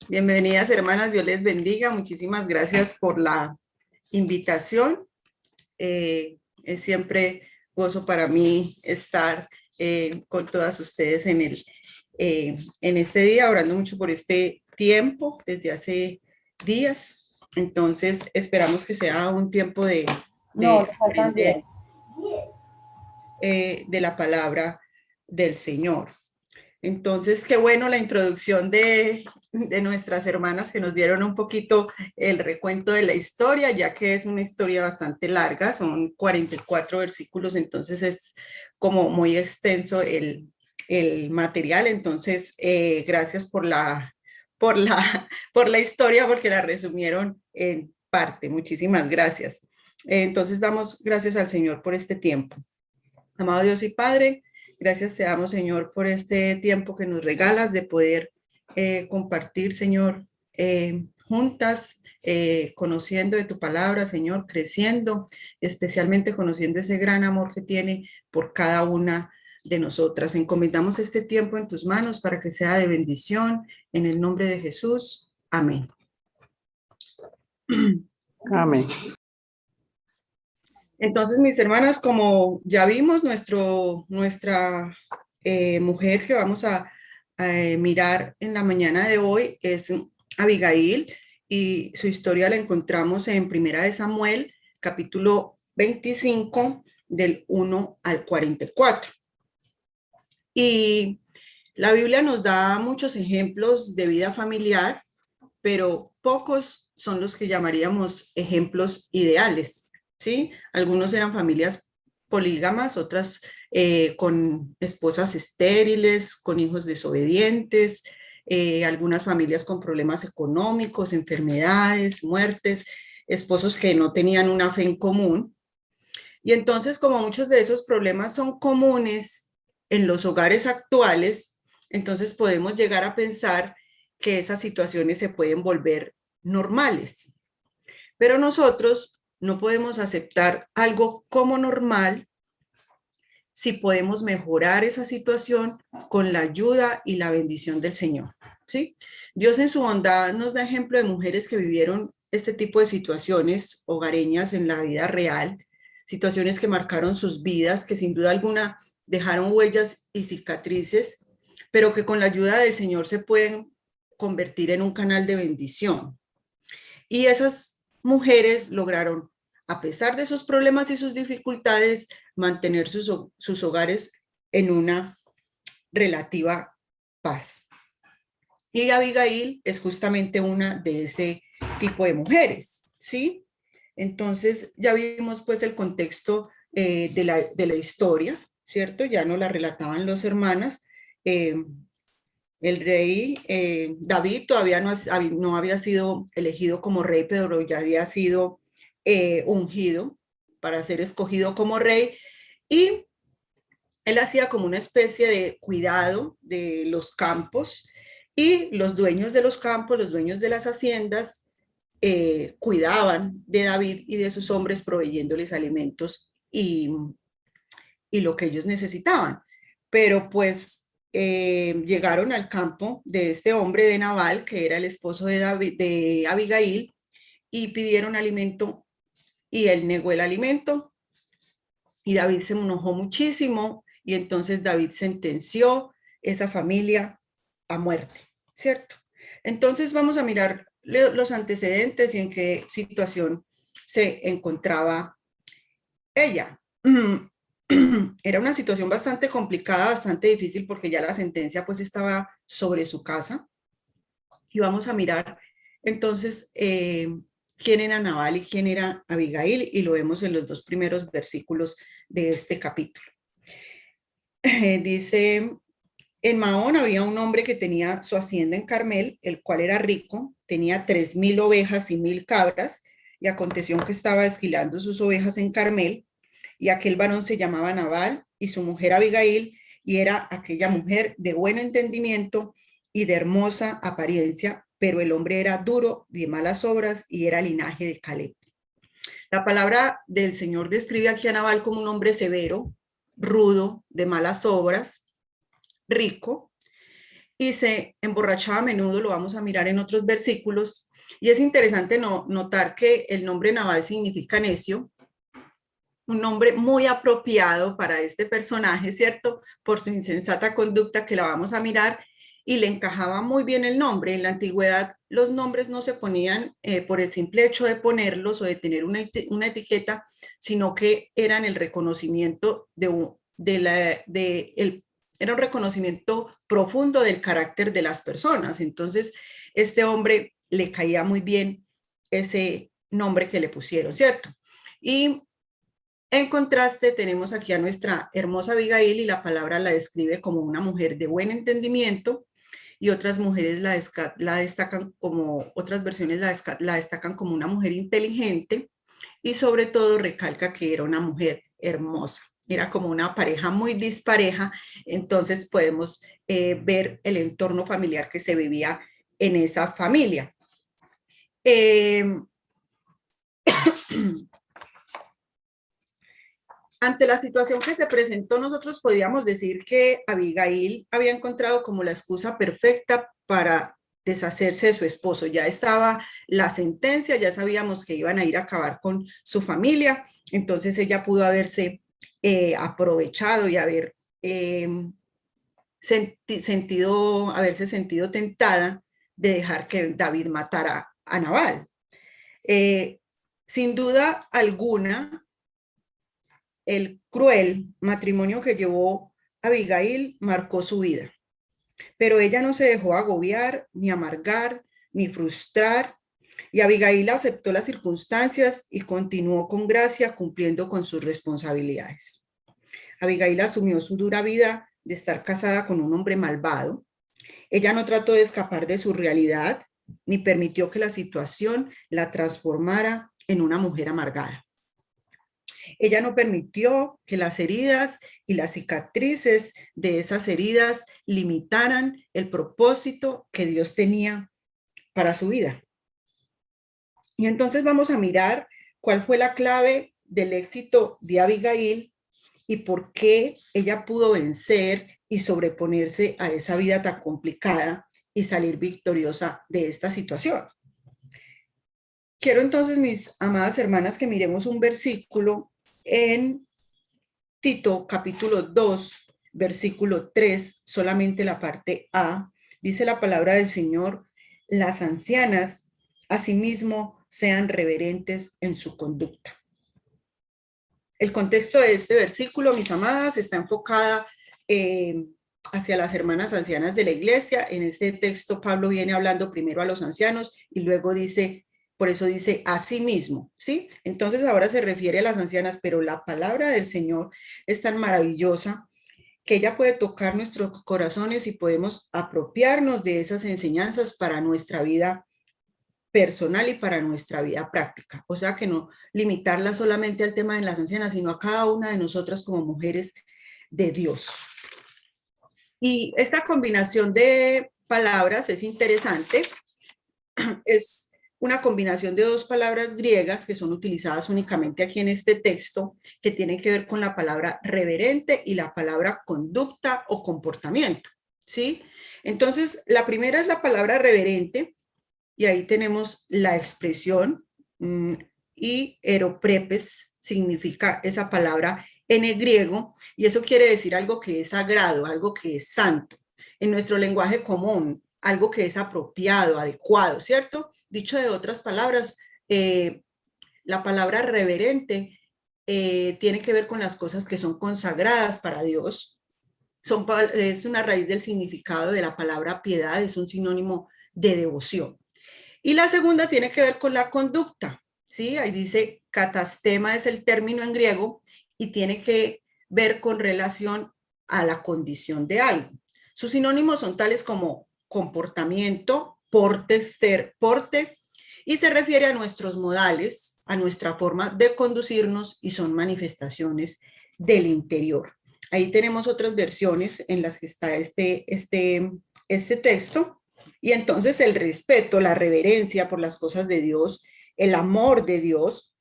Bienvenidas, hermanas, Dios les bendiga. Muchísimas gracias por la invitación. Es siempre gozo para mí estar con todas ustedes en este día, orando mucho por este tiempo desde hace días. Entonces, esperamos que sea un tiempo No, de le faltan aprender 10. de la palabra del Señor. Entonces, qué bueno la introducción de nuestras hermanas que nos dieron un poquito el recuento de la historia, ya que es una historia bastante larga, son 44 versículos, entonces es como muy extenso el material. Entonces, gracias por la historia, porque la resumieron en parte. Muchísimas gracias. Entonces, damos gracias al Señor por este tiempo. Amado Dios y Padre, gracias te damos, Señor, por este tiempo que nos regalas de poder compartir, Señor, juntas, conociendo de tu palabra, Señor, creciendo, especialmente conociendo ese gran amor que tiene por cada una de nosotras. Encomendamos este tiempo en tus manos para que sea de bendición, en el nombre de Jesús. Amén. Amén. Entonces, mis hermanas, como ya vimos, nuestra mujer que vamos a mirar en la mañana de hoy es Abigail, y su historia la encontramos en Primera de Samuel, capítulo 25, del 1 al 44. Y la Biblia nos da muchos ejemplos de vida familiar, pero pocos son los que llamaríamos ejemplos ideales, ¿sí? Algunos eran familias polígamas, otras con esposas estériles, con hijos desobedientes, algunas familias con problemas económicos, enfermedades, muertes, esposos que no tenían una fe en común. Y entonces, como muchos de esos problemas son comunes en los hogares actuales, entonces podemos llegar a pensar que esas situaciones se pueden volver normales. Pero nosotros no podemos aceptar algo como normal si podemos mejorar esa situación con la ayuda y la bendición del Señor, ¿sí? Dios en su bondad nos da ejemplo de mujeres que vivieron este tipo de situaciones hogareñas en la vida real, situaciones que marcaron sus vidas, que sin duda alguna dejaron huellas y cicatrices, pero que con la ayuda del Señor se pueden convertir en un canal de bendición. Y esas mujeres lograron, a pesar de sus problemas y sus dificultades, mantener sus hogares en una relativa paz. Y Abigail es justamente una de ese tipo de mujeres, ¿sí? Entonces ya vimos pues el contexto de la historia, ¿cierto? Ya nos la relataban los hermanas. Eh, el rey David todavía no había sido elegido como rey, pero ya había sido ungido para ser escogido como rey. Y él hacía como una especie de cuidado de los campos, y los dueños de los campos, los dueños de las haciendas, cuidaban de David y de sus hombres, proveyéndoles alimentos y lo que ellos necesitaban. Pero pues llegaron al campo de este hombre de Nabal, que era el esposo de, David, de Abigail, y pidieron alimento, y él negó el alimento, y David se enojó muchísimo, y entonces David sentenció esa familia a muerte, ¿cierto? Entonces vamos a mirar los antecedentes y en qué situación se encontraba ella. Era una situación bastante complicada, bastante difícil, porque ya la sentencia pues estaba sobre su casa. Y vamos a mirar entonces quién era Nabal y quién era Abigail, y lo vemos en los dos primeros versículos de este capítulo. Dice, en Maón había un hombre que tenía su hacienda en Carmel, el cual era rico, tenía 3,000 ovejas y 1,000 cabras, y aconteció que estaba esquilando sus ovejas en Carmel, y aquel varón se llamaba Nabal, y su mujer Abigail, y era aquella mujer de buen entendimiento y de hermosa apariencia, pero el hombre era duro, de malas obras, y era linaje de Caleb. La palabra del Señor describe aquí a Nabal como un hombre severo, rudo, de malas obras, rico, y se emborrachaba a menudo, lo vamos a mirar en otros versículos, y es interesante notar que el nombre Nabal significa necio, un nombre muy apropiado para este personaje, ¿cierto? Por su insensata conducta que la vamos a mirar y le encajaba muy bien el nombre. En la antigüedad los nombres no se ponían por el simple hecho de ponerlos o de tener una etiqueta, sino que eran el reconocimiento era un reconocimiento profundo del carácter de las personas. Entonces, este hombre le caía muy bien ese nombre que le pusieron, ¿cierto? Y en contraste, tenemos aquí a nuestra hermosa Abigail y la palabra la describe como una mujer de buen entendimiento y otras mujeres la destacan como, otras versiones la destacan como una mujer inteligente y sobre todo recalca que era una mujer hermosa. Era como una pareja muy dispareja, entonces podemos ver el entorno familiar que se vivía en esa familia. Ante la situación que se presentó, nosotros podríamos decir que Abigail había encontrado como la excusa perfecta para deshacerse de su esposo. Ya estaba la sentencia, ya sabíamos que iban a ir a acabar con su familia, entonces ella pudo haberse aprovechado y haberse sentido tentada de dejar que David matara a Nabal. Sin duda alguna, el cruel matrimonio que llevó Abigail marcó su vida, pero ella no se dejó agobiar, ni amargar, ni frustrar, y Abigail aceptó las circunstancias y continuó con gracia cumpliendo con sus responsabilidades. Abigail asumió su dura vida de estar casada con un hombre malvado. Ella no trató de escapar de su realidad, ni permitió que la situación la transformara en una mujer amargada. Ella no permitió que las heridas y las cicatrices de esas heridas limitaran el propósito que Dios tenía para su vida. Y entonces vamos a mirar cuál fue la clave del éxito de Abigail y por qué ella pudo vencer y sobreponerse a esa vida tan complicada y salir victoriosa de esta situación. Quiero entonces, mis amadas hermanas, que miremos un versículo en Tito capítulo 2, versículo 3, solamente la parte A. Dice la palabra del Señor: las ancianas asimismo sean reverentes en su conducta. El contexto de este versículo, mis amadas, está enfocada hacia las hermanas ancianas de la iglesia. En este texto Pablo viene hablando primero a los ancianos y luego dice, por eso dice a sí mismo, ¿sí? Entonces ahora se refiere a las ancianas, pero la palabra del Señor es tan maravillosa que ella puede tocar nuestros corazones y podemos apropiarnos de esas enseñanzas para nuestra vida personal y para nuestra vida práctica. O sea, que no limitarla solamente al tema de las ancianas, sino a cada una de nosotras como mujeres de Dios. Y esta combinación de palabras es interesante. Es una combinación de dos palabras griegas que son utilizadas únicamente aquí en este texto, que tienen que ver con la palabra reverente y la palabra conducta o comportamiento, ¿sí? Entonces, la primera es la palabra reverente, y ahí tenemos la expresión, y eroprepes significa esa palabra en griego, y eso quiere decir algo que es sagrado, algo que es santo. En nuestro lenguaje común, algo que es apropiado, adecuado, ¿cierto? Dicho de otras palabras, la palabra reverente tiene que ver con las cosas que son consagradas para Dios. Es una raíz del significado de la palabra piedad, es un sinónimo de devoción. Y la segunda tiene que ver con la conducta, ¿sí? Ahí dice catastema es el término en griego y tiene que ver con relación a la condición de algo. Sus sinónimos son tales como comportamiento, porte, y se refiere a nuestros modales, a nuestra forma de conducirnos y son manifestaciones del interior. Ahí tenemos otras versiones en las que está este texto. Y entonces el respeto, la reverencia por las cosas de Dios, el amor de Dios,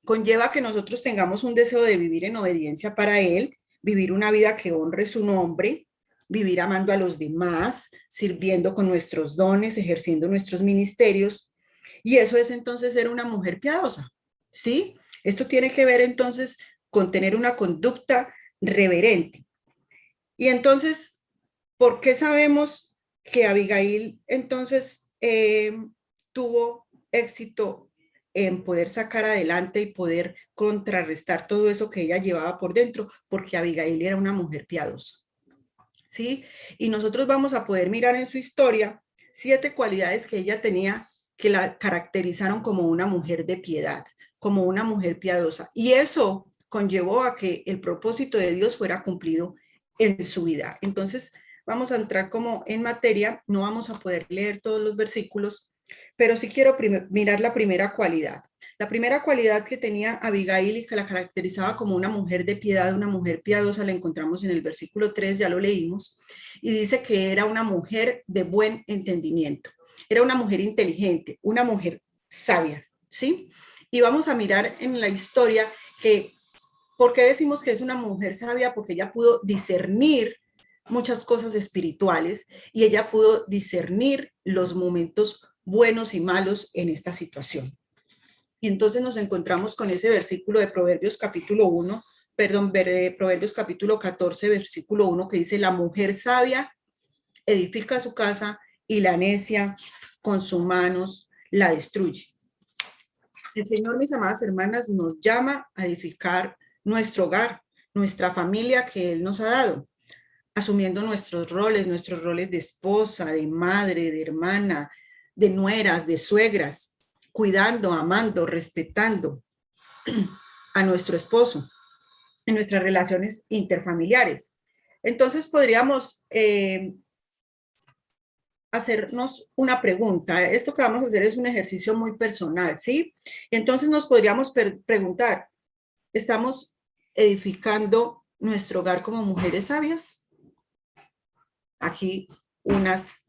conlleva que nosotros tengamos un deseo de vivir en obediencia para Él, vivir una vida que honre su nombre, vivir amando a los demás, sirviendo con nuestros dones, ejerciendo nuestros ministerios. Y eso es entonces ser una mujer piadosa, ¿sí? Esto tiene que ver entonces con tener una conducta reverente. Y entonces, ¿por qué sabemos que Abigail entonces tuvo éxito en poder sacar adelante y poder contrarrestar todo eso que ella llevaba por dentro? Porque Abigail era una mujer piadosa, ¿sí? Y nosotros vamos a poder mirar en su historia 7 cualidades que ella tenía que la caracterizaron como una mujer de piedad, como una mujer piadosa. Y eso conllevó a que el propósito de Dios fuera cumplido en su vida. Entonces, vamos a entrar como en materia, no vamos a poder leer todos los versículos, pero sí quiero mirar la primera cualidad. La primera cualidad que tenía Abigail y que la caracterizaba como una mujer de piedad, una mujer piadosa, la encontramos en el versículo 3, ya lo leímos, y dice que era una mujer de buen entendimiento, era una mujer inteligente, una mujer sabia, ¿sí? Y vamos a mirar en la historia que, ¿por qué decimos que es una mujer sabia? Porque ella pudo discernir muchas cosas espirituales y ella pudo discernir los momentos buenos y malos en esta situación. Y entonces nos encontramos con ese versículo de Proverbios capítulo 1, perdón, Proverbios capítulo 14, versículo 1, que dice, la mujer sabia edifica su casa y la necia con sus manos la destruye. El Señor, mis amadas hermanas, nos llama a edificar nuestro hogar, nuestra familia que Él nos ha dado, asumiendo nuestros roles de esposa, de madre, de hermana, de nueras, de suegras, cuidando, amando, respetando a nuestro esposo en nuestras relaciones interfamiliares. Entonces podríamos hacernos una pregunta. Esto que vamos a hacer es un ejercicio muy personal, ¿sí? Entonces nos podríamos preguntar, ¿estamos edificando nuestro hogar como mujeres sabias? Aquí unas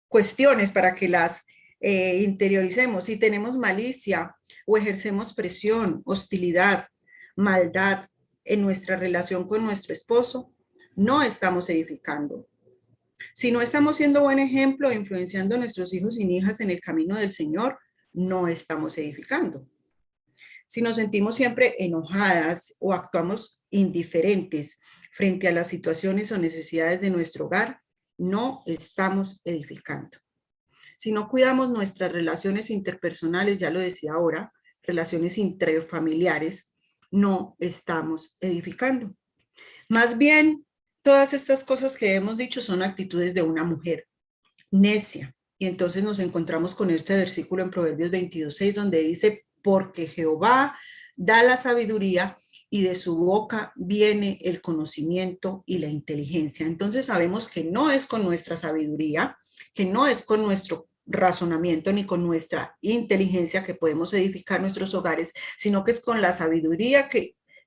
cuestiones para que las interioricemos. Si tenemos malicia o ejercemos presión, hostilidad, maldad en nuestra relación con nuestro esposo, no estamos edificando. Si no estamos siendo buen ejemplo, influenciando a nuestros hijos y hijas en el camino del Señor, no estamos edificando. Si nos sentimos siempre enojadas o actuamos indiferentes frente a las situaciones o necesidades de nuestro hogar, no estamos edificando. Si no cuidamos nuestras relaciones interpersonales, ya lo decía ahora, relaciones intrafamiliares, no estamos edificando. Más bien, todas estas cosas que hemos dicho son actitudes de una mujer necia. Y entonces nos encontramos con este versículo en Proverbios 22:6, donde dice, porque Jehová da la sabiduría y de su boca viene el conocimiento y la inteligencia. Entonces sabemos que no es con nuestra sabiduría, que no es con nuestro razonamiento ni con nuestra inteligencia que podemos edificar nuestros hogares, sino que es con la sabiduría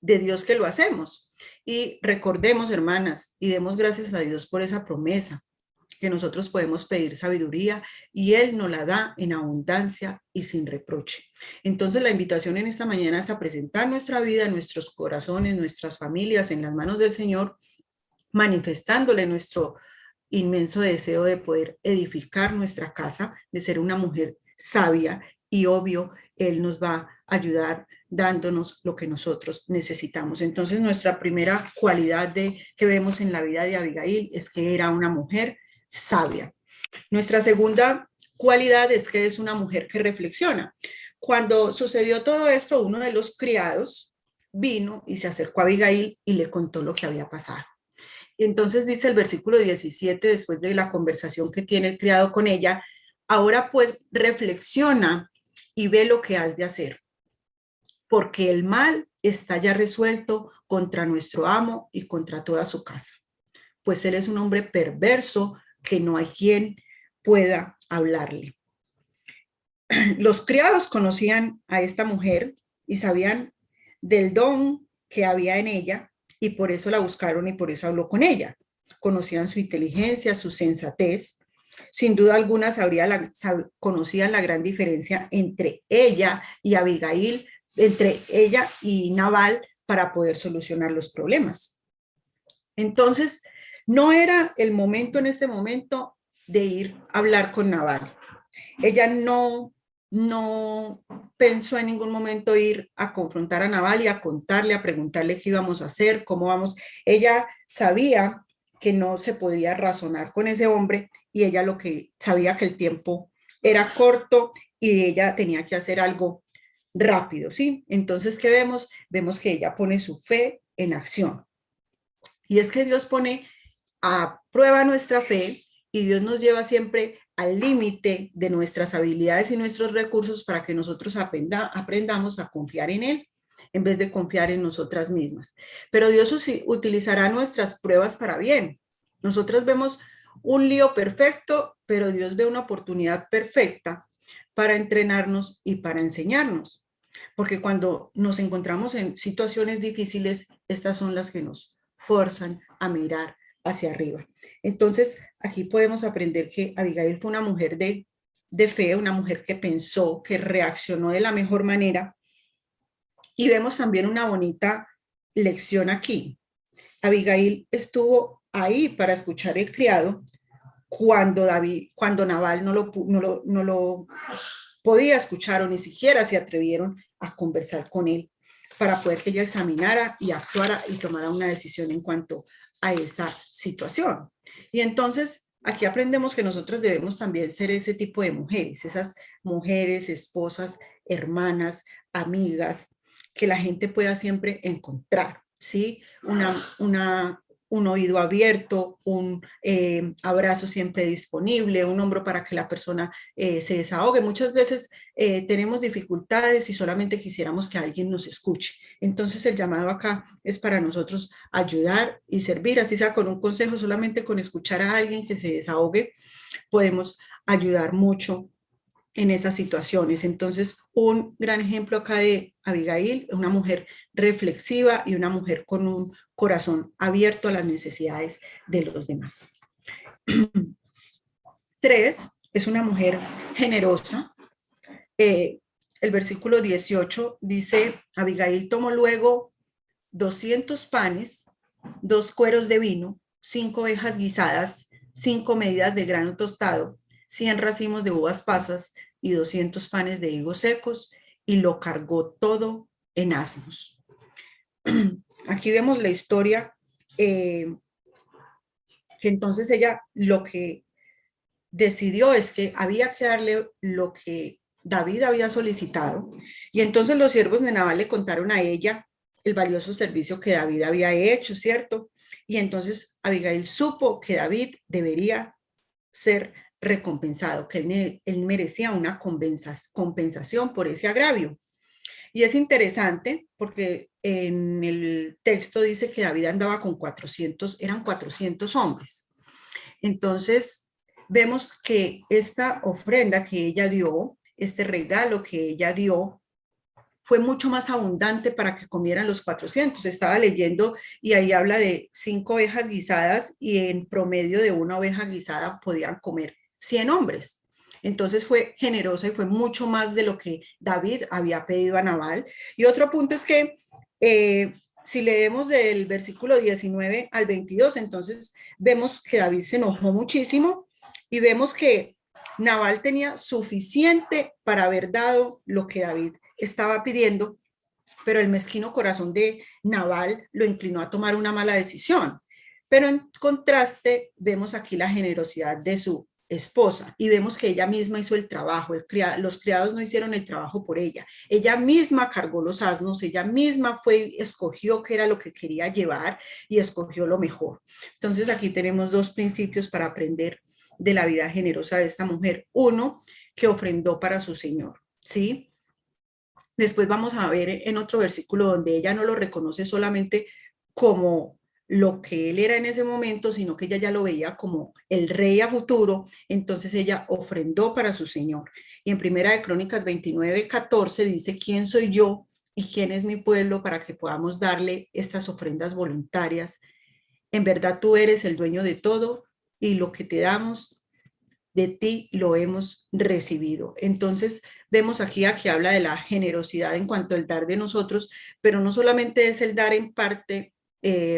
de Dios que lo hacemos. Y recordemos, hermanas, y demos gracias a Dios por esa promesa, que nosotros podemos pedir sabiduría y Él nos la da en abundancia y sin reproche. Entonces la invitación en esta mañana es a presentar nuestra vida, nuestros corazones, nuestras familias en las manos del Señor, manifestándole nuestro inmenso deseo de poder edificar nuestra casa, de ser una mujer sabia y obvio, Él nos va a ayudar dándonos lo que nosotros necesitamos. Entonces nuestra primera cualidad que vemos en la vida de Abigail es que era una mujer sabia. Nuestra segunda cualidad es que es una mujer que reflexiona. Cuando sucedió todo esto, uno de los criados vino y se acercó a Abigail y le contó lo que había pasado. Y entonces dice el versículo 17, después de la conversación que tiene el criado con ella, ahora pues reflexiona y ve lo que has de hacer, porque el mal está ya resuelto contra nuestro amo y contra toda su casa, pues él es un hombre perverso que no hay quien pueda hablarle. Los criados conocían a esta mujer y sabían del don que había en ella y por eso la buscaron y por eso habló con ella. Conocían su inteligencia, su sensatez. Sin duda alguna conocían la gran diferencia entre ella y Abigail, entre ella y Nabal para poder solucionar los problemas. Entonces, no era el momento en este momento de ir a hablar con Nabal. Ella no pensó en ningún momento ir a confrontar a Nabal y a contarle, a preguntarle qué íbamos a hacer, cómo vamos. Ella sabía que no se podía razonar con ese hombre y ella lo que sabía que el tiempo era corto y ella tenía que hacer algo rápido, ¿sí? Entonces, ¿qué vemos? Vemos que ella pone su fe en acción. Y es que Dios pone a prueba nuestra fe y Dios nos lleva siempre al límite de nuestras habilidades y nuestros recursos para que nosotros aprendamos a confiar en Él en vez de confiar en nosotras mismas. Pero Dios utilizará nuestras pruebas para bien. Nosotras vemos un lío perfecto, pero Dios ve una oportunidad perfecta para entrenarnos y para enseñarnos. Porque cuando nos encontramos en situaciones difíciles, estas son las que nos forzan a mirar hacia arriba. Entonces, aquí podemos aprender que Abigail fue una mujer de fe, una mujer que pensó, que reaccionó de la mejor manera. Y vemos también una bonita lección aquí. Abigail estuvo ahí para escuchar el criado cuando Nabal no lo podía escuchar o ni siquiera se atrevieron a conversar con él para poder que ella examinara y actuara y tomara una decisión en cuanto a esa situación. Y entonces aquí aprendemos que nosotros debemos también ser ese tipo de mujeres, esas mujeres, esposas, hermanas, amigas, que la gente pueda siempre encontrar, ¿sí? Un oído abierto, un abrazo siempre disponible, un hombro para que la persona se desahogue. Muchas veces tenemos dificultades y solamente quisiéramos que alguien nos escuche. Entonces el llamado acá es para nosotros ayudar y servir, así sea con un consejo, solamente con escuchar a alguien que se desahogue, podemos ayudar mucho en esas situaciones. Entonces, un gran ejemplo acá de Abigail, una mujer reflexiva y una mujer con un corazón abierto a las necesidades de los demás. 3, es una mujer generosa. El versículo 18 dice, Abigail tomó luego 200 panes, 2 cueros de vino, 5 ovejas guisadas, 5 medidas de grano tostado, 100 racimos de uvas pasas y 200 panes de higos secos, y lo cargó todo en asnos. Aquí vemos la historia, que entonces ella lo que decidió es que había que darle lo que David había solicitado, y entonces los siervos de Nabal le contaron a ella el valioso servicio que David había hecho, ¿cierto? Y entonces Abigail supo que David debería ser recompensado, que él merecía una compensación por ese agravio. Y es interesante porque en el texto dice que David andaba con 400, eran 400 hombres. Entonces, vemos que esta ofrenda que ella dio, este regalo que ella dio, fue mucho más abundante para que comieran los 400. Estaba leyendo y ahí habla de 5 ovejas guisadas y en promedio de una oveja guisada podían comer 100 hombres. Entonces fue generosa y fue mucho más de lo que David había pedido a Nabal. Y otro punto es que si leemos del versículo 19 al 22, entonces vemos que David se enojó muchísimo y vemos que Nabal tenía suficiente para haber dado lo que David estaba pidiendo, pero el mezquino corazón de Nabal lo inclinó a tomar una mala decisión. Pero en contraste, vemos aquí la generosidad de su esposa y vemos que ella misma hizo el trabajo, los criados no hicieron el trabajo por ella misma cargó los asnos, ella misma escogió qué era lo que quería llevar y escogió lo mejor. Entonces aquí tenemos 2 principios para aprender de la vida generosa de esta mujer. Uno, que ofrendó para su Señor, ¿sí? Después vamos a ver en otro versículo donde ella no lo reconoce solamente como lo que él era en ese momento, sino que ella ya lo veía como el rey a futuro, entonces ella ofrendó para su Señor. Y en Primera de Crónicas 29:14 dice, ¿quién soy yo y quién es mi pueblo para que podamos darle estas ofrendas voluntarias? En verdad tú eres el dueño de todo y lo que te damos de ti lo hemos recibido. Entonces vemos aquí a que habla de la generosidad en cuanto al dar de nosotros, pero no solamente es el dar en parte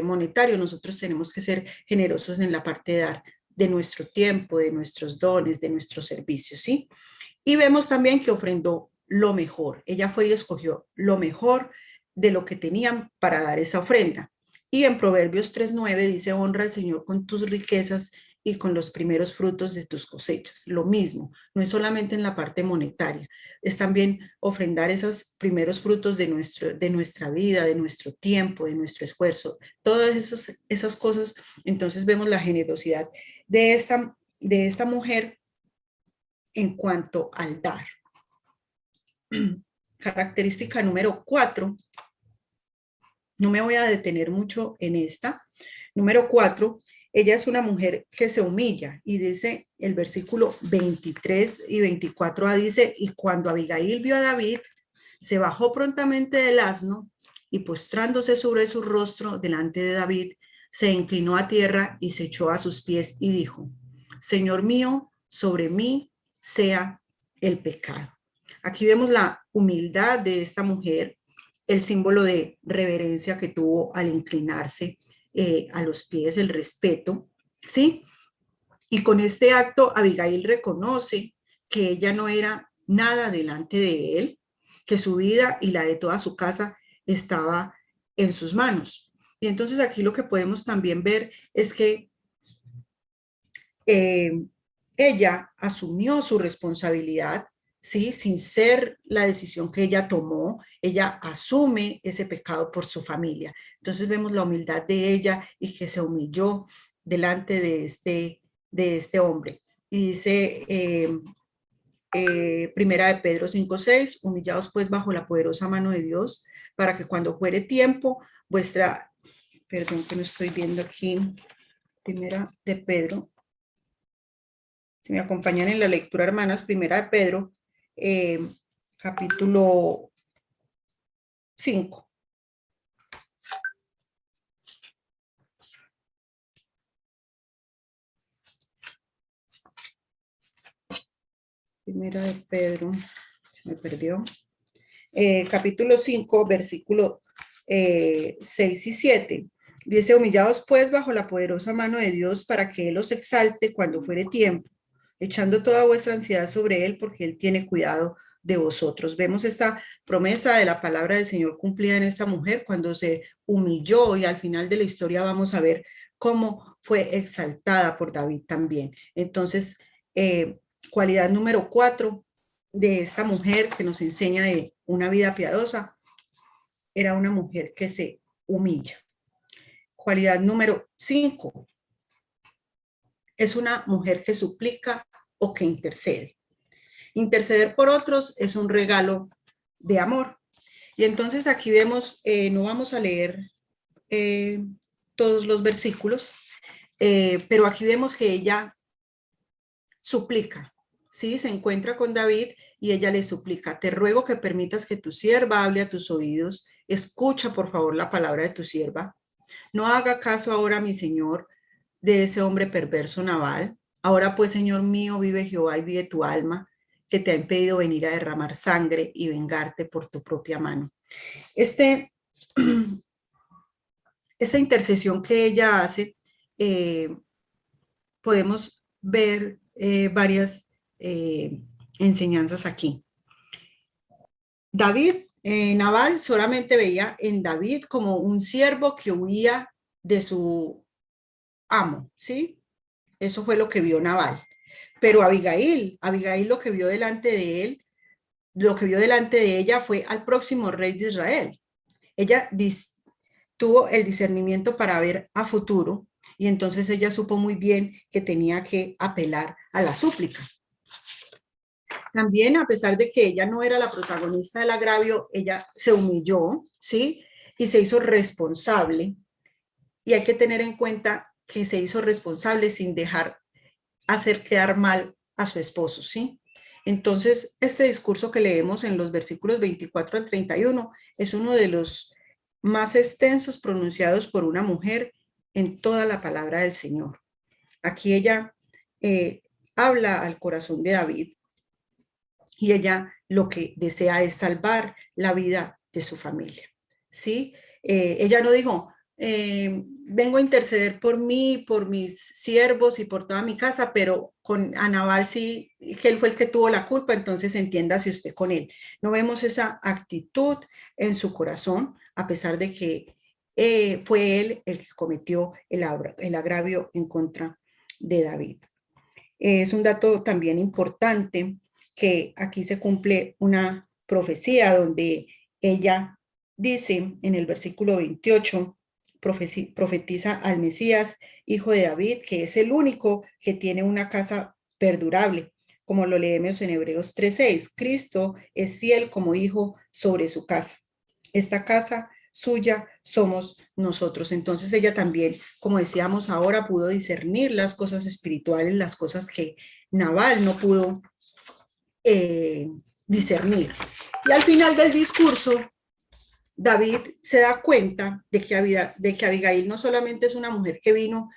monetario, nosotros tenemos que ser generosos en la parte de dar de nuestro tiempo, de nuestros dones, de nuestros servicios, ¿sí? Y vemos también que ofrendó lo mejor. Ella fue y escogió lo mejor de lo que tenían para dar esa ofrenda. Y en Proverbios 3:9 dice, honra al Señor con tus riquezas y con los primeros frutos de tus cosechas. Lo mismo, no es solamente en la parte monetaria, es también ofrendar esos primeros frutos de nuestra vida, de nuestro tiempo, de nuestro esfuerzo, todas esas cosas. Entonces vemos la generosidad de esta mujer en cuanto al dar. Característica número 4, no me voy a detener mucho en esta. Número 4, ella es una mujer que se humilla y dice el versículo 23 y 24a dice, y cuando Abigail vio a David, se bajó prontamente del asno y postrándose sobre su rostro delante de David, se inclinó a tierra y se echó a sus pies y dijo, Señor mío, sobre mí sea el pecado. Aquí vemos la humildad de esta mujer, el símbolo de reverencia que tuvo al inclinarse a los pies, el respeto, ¿sí? Y con este acto, Abigail reconoce que ella no era nada delante de él, que su vida y la de toda su casa estaba en sus manos. Y entonces aquí lo que podemos también ver es que eh, ella asumió su responsabilidad, ¿sí? Sin ser la decisión que ella tomó, ella asume ese pecado por su familia. Entonces vemos la humildad de ella y que se humilló delante de este hombre. Y dice Primera de Pedro 5:6, humillados pues bajo la poderosa mano de Dios, para que cuando fuere tiempo, perdón que no estoy viendo aquí, Primera de Pedro, si me acompañan en la lectura, hermanas, Primera de Pedro, eh, capítulo 5. Primera de Pedro, se me perdió. Capítulo 5, versículo 6 y 7. Dice, humillados pues bajo la poderosa mano de Dios para que Él os exalte cuando fuere tiempo, echando toda vuestra ansiedad sobre Él porque Él tiene cuidado de vosotros. Vemos esta promesa de la palabra del Señor cumplida en esta mujer cuando se humilló y al final de la historia vamos a ver cómo fue exaltada por David también. Entonces, cualidad número 4 de esta mujer que nos enseña de una vida piadosa, era una mujer que se humilla. Cualidad número 5, es una mujer que suplica o que intercede. Interceder por otros es un regalo de amor. Y entonces aquí vemos, no vamos a leer todos los versículos, pero aquí vemos que ella suplica, ¿sí? Se encuentra con David y ella le suplica, te ruego que permitas que tu sierva hable a tus oídos, escucha por favor la palabra de tu sierva, no haga caso ahora, mi señor, de ese hombre perverso Nabal. Ahora pues, Señor mío, vive Jehová y vive tu alma, que te ha impedido venir a derramar sangre y vengarte por tu propia mano. Esta intercesión que ella hace, podemos ver varias enseñanzas aquí. David, Nabal solamente veía en David como un siervo que huía de su amo, ¿sí? Eso fue lo que vio Nabal. Pero Abigail lo que vio delante de él, lo que vio delante de ella fue al próximo rey de Israel. Ella tuvo el discernimiento para ver a futuro y entonces ella supo muy bien que tenía que apelar a la súplica. También, a pesar de que ella no era la protagonista del agravio, ella se humilló, ¿sí? Y se hizo responsable. Y hay que tener en cuenta que se hizo responsable sin dejar hacer quedar mal a su esposo, ¿sí? Entonces, este discurso que leemos en los versículos 24 al 31 es uno de los más extensos pronunciados por una mujer en toda la palabra del Señor. Aquí ella habla al corazón de David y ella lo que desea es salvar la vida de su familia, ¿sí? Ella no dijo, vengo a interceder por mí, por mis siervos y por toda mi casa, pero con a Nabal sí, que él fue el que tuvo la culpa, entonces entiéndase usted con él. No vemos esa actitud en su corazón, a pesar de que fue él el que cometió el agravio en contra de David. Es un dato también importante que aquí se cumple una profecía donde ella dice en el versículo 28, profetiza al Mesías, hijo de David, que es el único que tiene una casa perdurable, como lo leemos en Hebreos 3:6. Cristo es fiel como hijo sobre su casa. Esta casa suya somos nosotros. Entonces ella también, como decíamos ahora, pudo discernir las cosas espirituales, las cosas que Nabal no pudo discernir. Y al final del discurso, David se da cuenta de que Abigail no solamente es una mujer que vino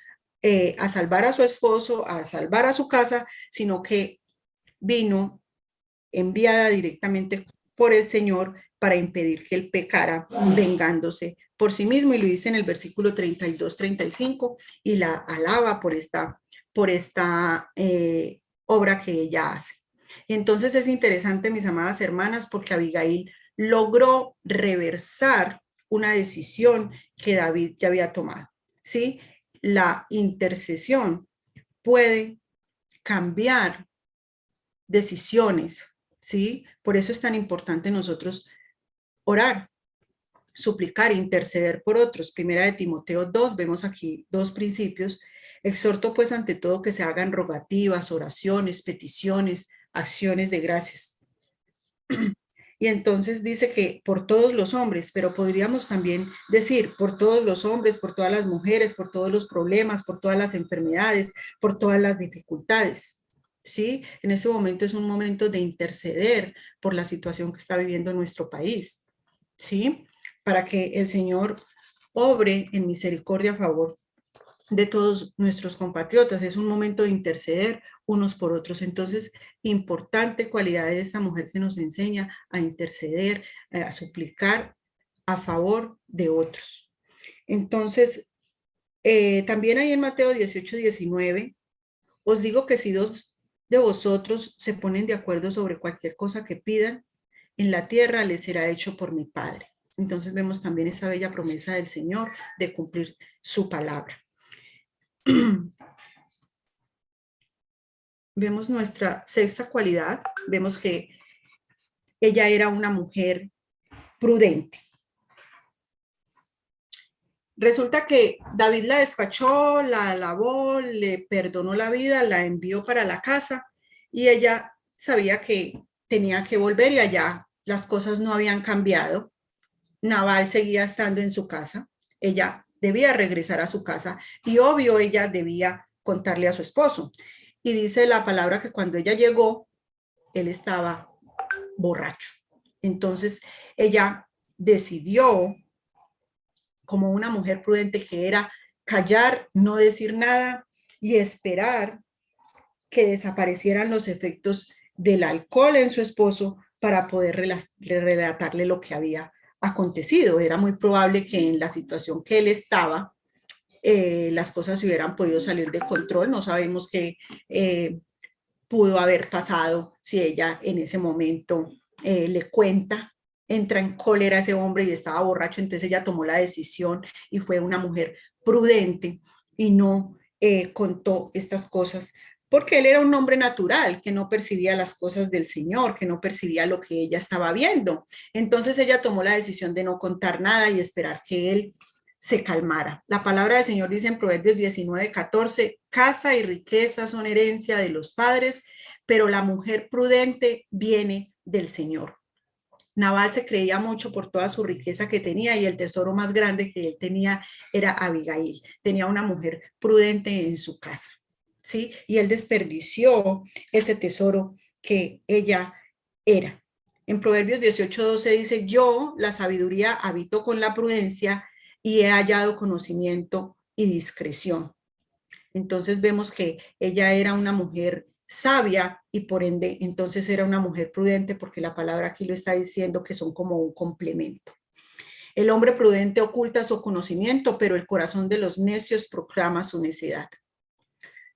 a salvar a su esposo, a salvar a su casa, sino que vino enviada directamente por el Señor para impedir que él pecara vengándose por sí mismo, y lo dice en el versículo 32-35, y la alaba por esta obra que ella hace. Entonces es interesante, mis amadas hermanas, porque Abigail logró reversar una decisión que David ya había tomado, ¿sí? La intercesión puede cambiar decisiones, ¿sí? Por eso es tan importante nosotros orar, suplicar, interceder por otros. Primera de Timoteo 2, vemos aquí dos principios. Exhorto pues ante todo que se hagan rogativas, oraciones, peticiones, acciones de gracias. Y entonces dice que por todos los hombres, pero podríamos también decir por todos los hombres, por todas las mujeres, por todos los problemas, por todas las enfermedades, por todas las dificultades. ¿Sí? En este momento es un momento de interceder por la situación que está viviendo nuestro país. ¿Sí? Para que el Señor obre en misericordia a favor de todos nuestros compatriotas. Es un momento de interceder unos por otros. Entonces, importante cualidad de esta mujer que nos enseña a interceder, a suplicar a favor de otros. Entonces, también ahí en Mateo 18-19, os digo que si dos de vosotros se ponen de acuerdo sobre cualquier cosa que pidan, en la tierra les será hecho por mi Padre. Entonces vemos también esta bella promesa del Señor de cumplir su palabra. Vemos nuestra sexta cualidad, vemos que ella era una mujer prudente. Resulta que David la despachó, la alabó, le perdonó la vida, la envió para la casa y ella sabía que tenía que volver y allá las cosas no habían cambiado. Nabal seguía estando en su casa, ella debía regresar a su casa y obvio ella debía contarle a su esposo. Y dice la palabra que cuando ella llegó, él estaba borracho. Entonces ella decidió, como una mujer prudente que era, callar, no decir nada y esperar que desaparecieran los efectos del alcohol en su esposo para poder relatarle lo que había acontecido. Era muy probable que en la situación que él estaba, las cosas se hubieran podido salir de control. No sabemos qué pudo haber pasado si ella en ese momento le cuenta, entra en cólera a ese hombre y estaba borracho, entonces ella tomó la decisión y fue una mujer prudente y no contó estas cosas porque él era un hombre natural, que no percibía las cosas del Señor, que no percibía lo que ella estaba viendo. Entonces ella tomó la decisión de no contar nada y esperar que él se calmara. La palabra del Señor dice en Proverbios 19:14, casa y riqueza son herencia de los padres, pero la mujer prudente viene del Señor. Nabal se creía mucho por toda su riqueza que tenía y el tesoro más grande que él tenía era Abigail. Tenía una mujer prudente en su casa, ¿sí? Y él desperdició ese tesoro que ella era. En Proverbios 18:12 dice, yo, la sabiduría, habito con la prudencia y he hallado conocimiento y discreción. Entonces vemos que ella era una mujer sabia y por ende entonces era una mujer prudente porque la palabra aquí lo está diciendo que son como un complemento. El hombre prudente oculta su conocimiento, pero el corazón de los necios proclama su necedad.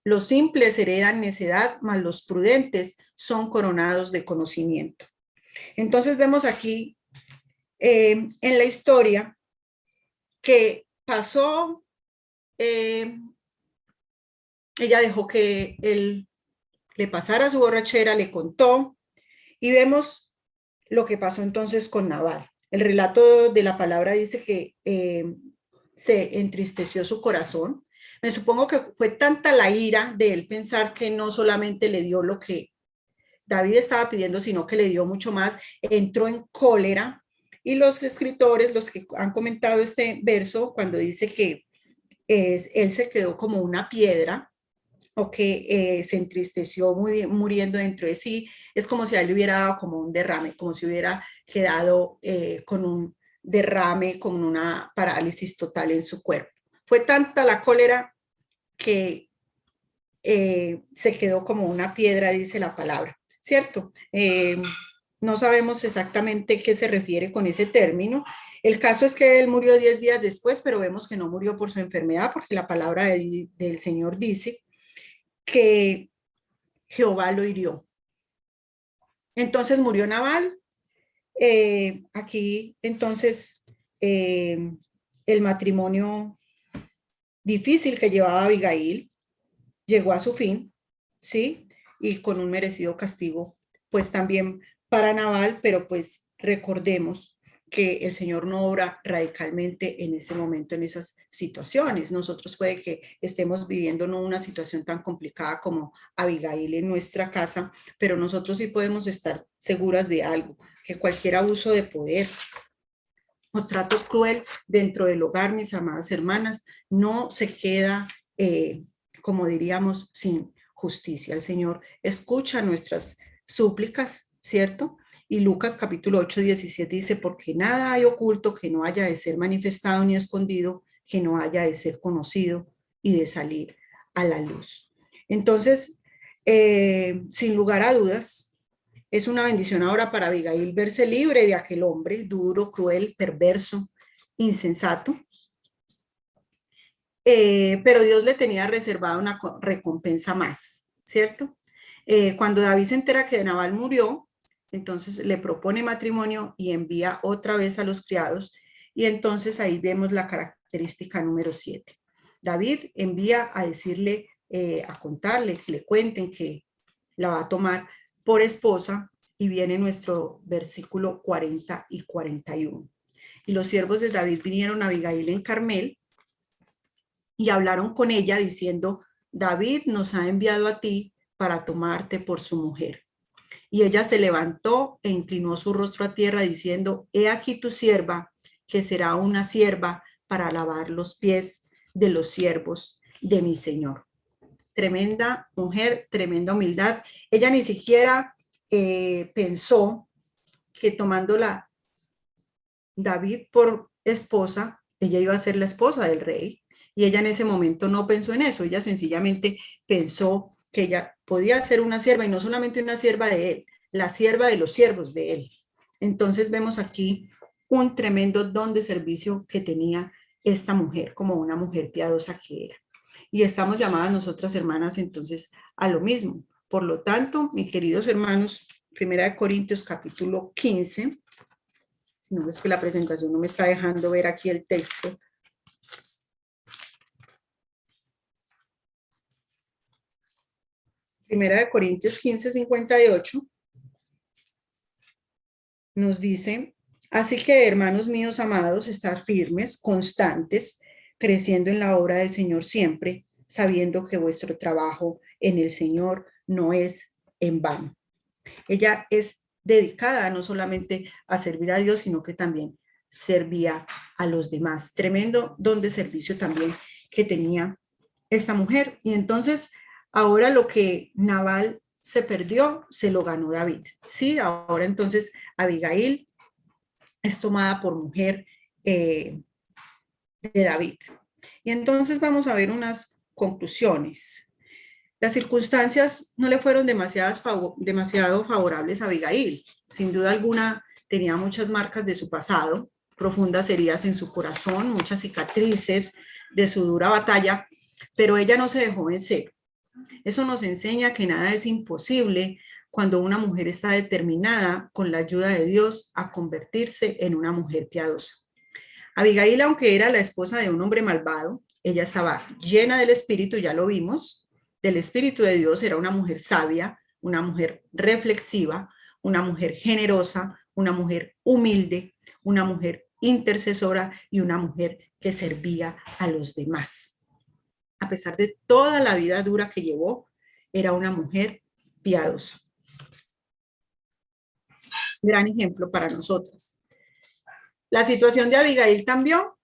Los simples heredan necedad, mas los prudentes son coronados de conocimiento. Entonces vemos aquí en la historia que pasó, ella dejó que él le pasara su borrachera, le contó, y vemos lo que pasó entonces con Nabal. El relato de la palabra dice que se entristeció su corazón. Me supongo que fue tanta la ira de él pensar que no solamente le dio lo que David estaba pidiendo, sino que le dio mucho más. Entró en cólera, y los escritores, los que han comentado este verso, cuando dice que él se quedó como una piedra, o que se entristeció muriendo dentro de sí, es como si a él le hubiera dado como un derrame, como si hubiera quedado con un derrame, con una parálisis total en su cuerpo. Fue tanta la cólera que se quedó como una piedra, dice la palabra, ¿cierto? No sabemos exactamente qué se refiere con ese término. El caso es que él murió 10 días después, pero vemos que no murió por su enfermedad, porque la palabra del Señor dice que Jehová lo hirió. Entonces murió Nabal. Aquí entonces el matrimonio difícil que llevaba Abigail llegó a su fin, ¿sí? Y con un merecido castigo, pues también para Nabal, pero pues recordemos que el Señor no obra radicalmente en ese momento, en esas situaciones. Nosotros puede que estemos viviendo no una situación tan complicada como Abigail en nuestra casa, pero nosotros sí podemos estar seguras de algo, que cualquier abuso de poder o trato cruel dentro del hogar, mis amadas hermanas, no se queda, como diríamos, sin justicia. El Señor escucha nuestras súplicas, ¿cierto? Y Lucas capítulo 8, 17 dice, porque nada hay oculto que no haya de ser manifestado ni escondido, que no haya de ser conocido y de salir a la luz. Entonces, sin lugar a dudas, es una bendición ahora para Abigail verse libre de aquel hombre duro, cruel, perverso, insensato. Pero Dios le tenía reservada una recompensa más, ¿cierto? Cuando David se entera que Nabal murió, entonces le propone matrimonio y envía otra vez a los criados, y entonces ahí vemos la característica número 7. David envía a decirle, a contarle, que le cuenten que la va a tomar por esposa, y viene nuestro versículo 40 y 41. Y los siervos de David vinieron a Abigail en Carmel y hablaron con ella diciendo, David nos ha enviado a ti para tomarte por su mujer. Y ella se levantó e inclinó su rostro a tierra diciendo, he aquí tu sierva, que será una sierva para lavar los pies de los siervos de mi señor. Tremenda mujer, tremenda humildad. Ella ni siquiera pensó que tomándola David por esposa, ella iba a ser la esposa del rey. Y ella en ese momento no pensó en eso. Ella sencillamente pensó que ella podía ser una sierva, y no solamente una sierva de él, la sierva de los siervos de él. Entonces vemos aquí un tremendo don de servicio que tenía esta mujer, como una mujer piadosa que era. Y estamos llamadas nosotras, hermanas, entonces a lo mismo. Por lo tanto, mis queridos hermanos, 1 Corintios capítulo 15, si no es que la presentación no me está dejando ver aquí el texto. Primera de Corintios 15, 58, nos dice, así que, hermanos míos amados, estar firmes, constantes, creciendo en la obra del Señor siempre, sabiendo que vuestro trabajo en el Señor no es en vano. Ella es dedicada no solamente a servir a Dios, sino que también servía a los demás. Tremendo don de servicio también que tenía esta mujer. Y entonces, ahora lo que Nabal se perdió, se lo ganó David. Sí, ahora entonces Abigail es tomada por mujer de David. Y entonces vamos a ver unas conclusiones. Las circunstancias no le fueron demasiado favorables a Abigail. Sin duda alguna tenía muchas marcas de su pasado, profundas heridas en su corazón, muchas cicatrices de su dura batalla, pero ella no se dejó vencer. Eso nos enseña que nada es imposible cuando una mujer está determinada con la ayuda de Dios a convertirse en una mujer piadosa. Abigail, aunque era la esposa de un hombre malvado, ella estaba llena del Espíritu, ya lo vimos, del Espíritu de Dios, era una mujer sabia, una mujer reflexiva, una mujer generosa, una mujer humilde, una mujer intercesora y una mujer que servía a los demás. A pesar de toda la vida dura que llevó, era una mujer piadosa. Gran ejemplo para nosotras. ¿La situación de Abigail cambió?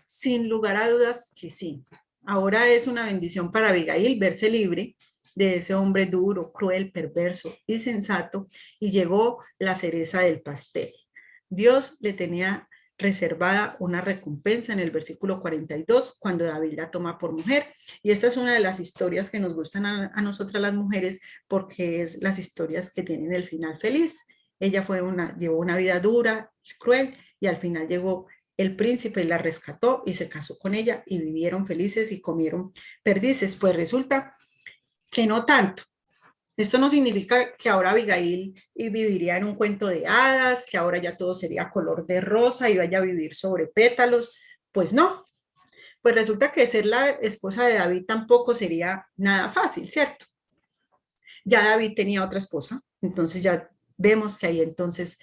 Sin lugar a dudas que sí. Ahora es una bendición para Abigail verse libre de ese hombre duro, cruel, perverso y sensato, y llegó la cereza del pastel. Dios le tenía reservada una recompensa en el versículo 42 cuando David la toma por mujer, y esta es una de las historias que nos gustan a nosotras las mujeres porque es las historias que tienen el final feliz. Ella llevó una vida dura y cruel, y al final llegó el príncipe, la rescató y se casó con ella y vivieron felices y comieron perdices. Pues resulta que no tanto. Esto no significa que ahora Abigail viviría en un cuento de hadas, que ahora ya todo sería color de rosa y vaya a vivir sobre pétalos. Pues no. Pues resulta que ser la esposa de David tampoco sería nada fácil, ¿cierto? Ya David tenía otra esposa, entonces ya vemos que ahí entonces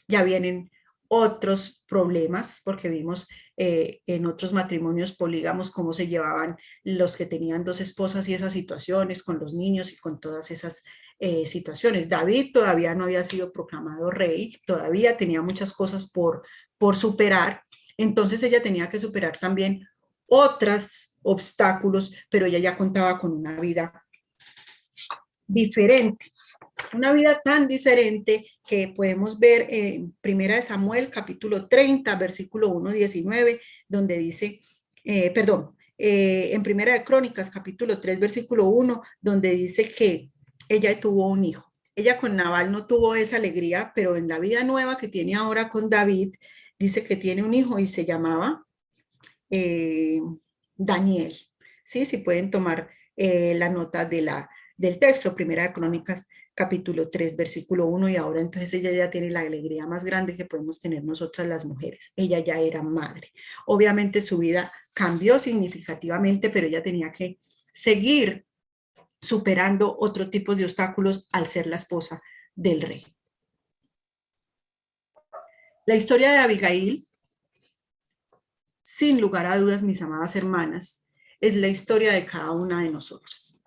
ya vienen otros problemas, porque vimos en otros matrimonios polígamos cómo se llevaban los que tenían dos esposas y esas situaciones con los niños y con todas esas situaciones. David todavía no había sido proclamado rey, todavía tenía muchas cosas por superar, entonces ella tenía que superar también otros obstáculos, pero ella ya contaba con una vida diferente. Una vida tan diferente que podemos ver en Primera de Samuel, capítulo 30, versículo 1-19, donde dice, en Primera de Crónicas, capítulo 3, versículo 1, donde dice que ella tuvo un hijo. Ella con Nabal no tuvo esa alegría, pero en la vida nueva que tiene ahora con David, dice que tiene un hijo y se llamaba Daniel. ¿Sí? Si pueden tomar la nota del texto, Primera de Crónicas, capítulo 3, versículo 1, y ahora entonces ella ya tiene la alegría más grande que podemos tener nosotras las mujeres. Ella ya era madre. Obviamente su vida cambió significativamente, pero ella tenía que seguir superando otro tipo de obstáculos al ser la esposa del rey. La historia de Abigail, sin lugar a dudas, mis amadas hermanas, es la historia de cada una de nosotras.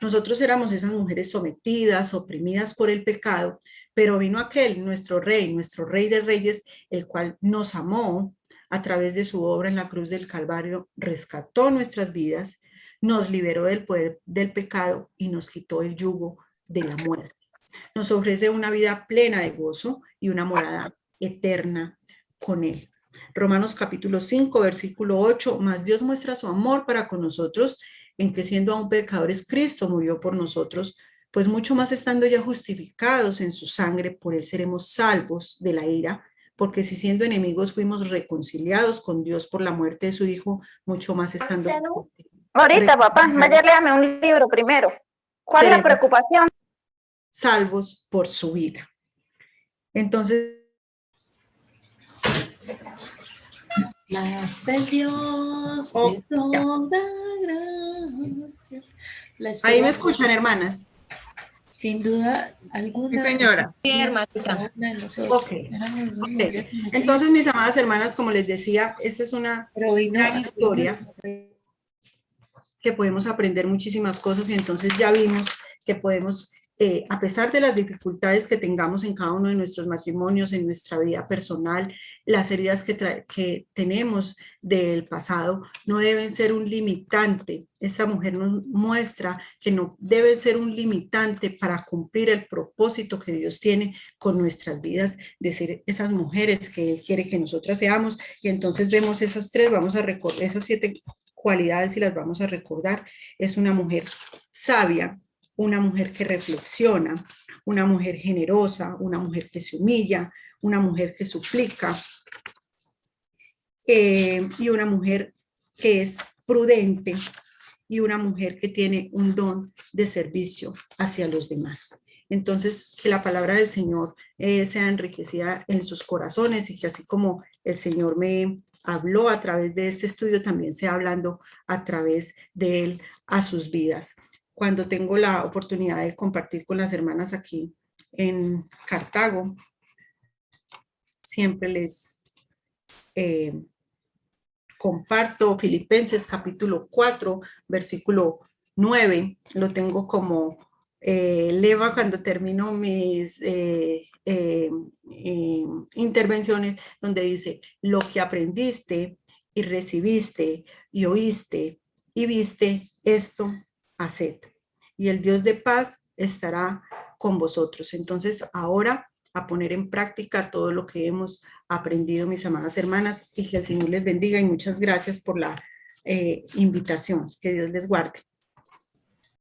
Nosotros éramos esas mujeres sometidas, oprimidas por el pecado, pero vino aquel, nuestro rey de reyes, el cual nos amó a través de su obra en la cruz del Calvario, rescató nuestras vidas, nos liberó del poder del pecado y nos quitó el yugo de la muerte. Nos ofrece una vida plena de gozo y una morada eterna con él. Romanos capítulo 5, versículo 8, mas Dios muestra su amor para con nosotros, en que siendo aún pecadores, Cristo murió por nosotros, pues mucho más estando ya justificados en su sangre, por él seremos salvos de la ira, porque si siendo enemigos fuimos reconciliados con Dios por la muerte de su Hijo, mucho más estando... Ahorita, papá, vaya, léame un libro primero. ¿Cuál es la preocupación? Salvos por su vida. Entonces... Nace el Dios de toda gracia. Ahí me escuchan, hermanas. Sin duda alguna. Sí, señora. Sí, hermanita. Okay. Entonces, mis amadas hermanas, como les decía, esta es una gran historia que podemos aprender muchísimas cosas, y entonces ya vimos que podemos, a pesar de las dificultades que tengamos en cada uno de nuestros matrimonios, en nuestra vida personal, las heridas que tenemos del pasado no deben ser un limitante. Esta mujer nos muestra que no debe ser un limitante para cumplir el propósito que Dios tiene con nuestras vidas, de ser esas mujeres que Él quiere que nosotras seamos. Y entonces vemos esas tres, vamos a recordar esas 7 cualidades y las vamos a recordar. Es una mujer sabia, una mujer que reflexiona, una mujer generosa, una mujer que se humilla, una mujer que suplica, y una mujer que es prudente, y una mujer que tiene un don de servicio hacia los demás. Entonces, que la palabra del Señor sea enriquecida en sus corazones, y que así como el Señor me habló a través de este estudio, también sea hablando a través de él a sus vidas. Cuando tengo la oportunidad de compartir con las hermanas aquí en Cartago, siempre les comparto Filipenses capítulo 4, versículo 9, lo tengo como lema cuando termino mis intervenciones, donde dice: lo que aprendiste y recibiste y oíste y viste, esto haced, y el Dios de paz estará con vosotros. Entonces, ahora a poner en práctica todo lo que hemos aprendido, mis amadas hermanas, y que el Señor les bendiga, y muchas gracias por la invitación. Que Dios les guarde.